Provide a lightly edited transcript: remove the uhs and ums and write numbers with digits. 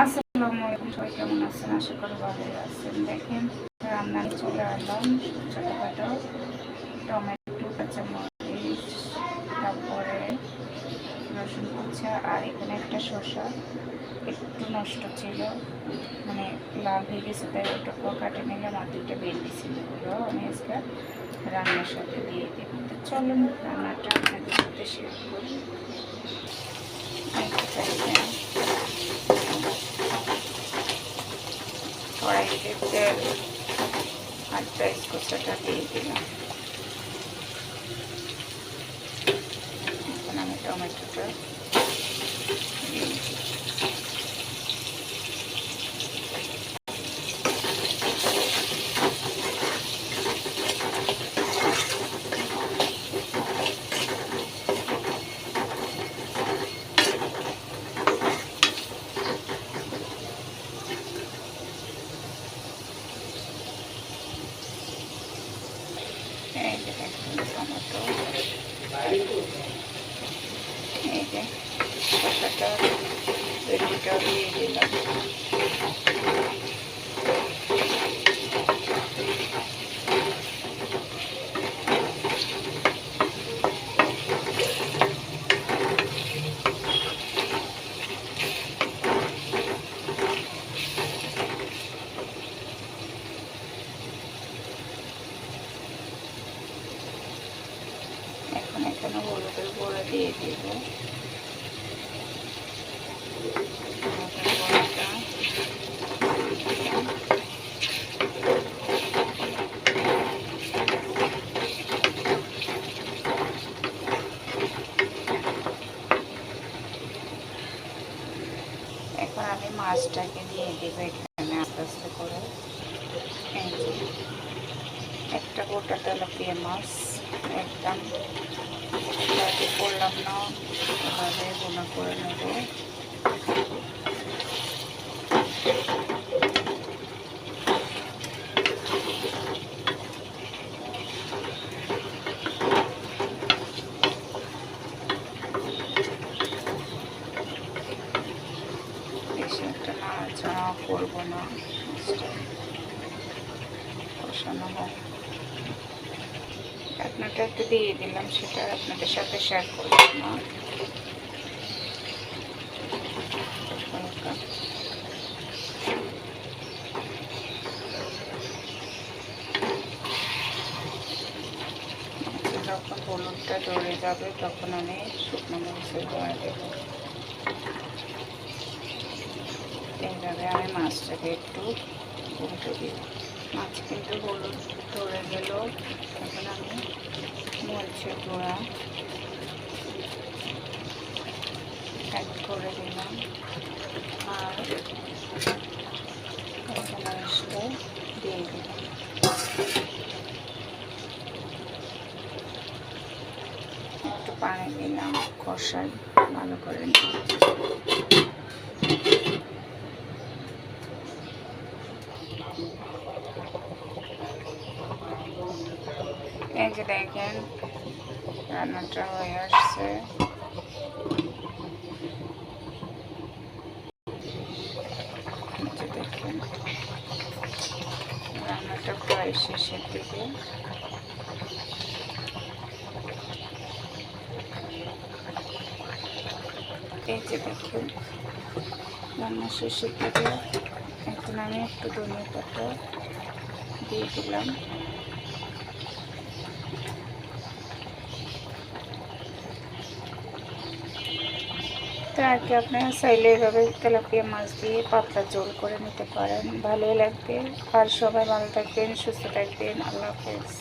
আসসালামু আলাইকুম, সবাই কেমন আছেন? আশা করি ভালোই আছেন। দেখেন রান্নায় চলে আসলাম ছোটোখাটো টমেটো, কাঁচামরিচ, তারপরে রসুন কুচা, আর এখানে একটা শসা একটু নষ্ট ছিল, মানে লাল হয়ে গেছে, তাই ওটাকেও কাটে নিলাম, আর দুইটা ভেন্ডি ছিল, ওগুলো আমি আজকে রান্নার সাথে দিয়ে দেব। তো চলুন রান্নাটা আপনাদের সাথে শেয়ার করি। কড়াইতে তেল আর পেঁয়াজ কুচাটা দিয়ে দিলাম। এখন আমি টমেটোটা দিয়ে দিই। এই যে দেখুন টমেটো, এই যে শসাটা, ভেন্ডিটাও দিয়ে দিলাম। এখন এখানে হলুদের গুঁড়ো দিয়ে দিব। এখন আমি মাছটাকে দিয়ে দেবো এখানে আস্তে আস্তে করে। এই যে একটা গোটা তেলাপিয়া মাছ, একদম করলাম না, এভাবে বোনা করে নেব। বেশি একটা নাড়াচাড়া করবো না, মাছটা কষানো হোক। আপনারটা একটু দিয়ে দিলাম, সেটা আপনাদের সাথে শেয়ার করলাম না। হালকা যখন হলুদটা ধরে যাবে তখন আমি শুকনো মরিচের গুঁড়া দেব। এইভাবে আমি মাছটাকে একটু উল্টে দিব। মাছ কিন্তু হলুদ ধরে গেল, এখন আমি মরিচের গুঁড়া অ্যাড করে দিলাম, আর কাঁচামরিচটা দিয়ে দিলাম। একটু পানি দিলাম, কষাই ভালো করে নিই। এই যে দেখেন রান্নাটা হয়ে আসছে। দেখেন রান্নাটা প্রায় শেষের দিকে। এই যে দেখুন রান্না শেষের দিকে। এখন আমি একটু ধনিয়া পাতা দিয়ে দিলাম। তো আর কি, আপনারা চাইলে এভাবে তেলাপিয়া মাছ দিয়ে পাতলা ঝোল করে নিতে পারেন, ভালোই লাগবে। আর সবাই ভালো থাকবেন, সুস্থ থাকবেন। আল্লাহ হাফেজ।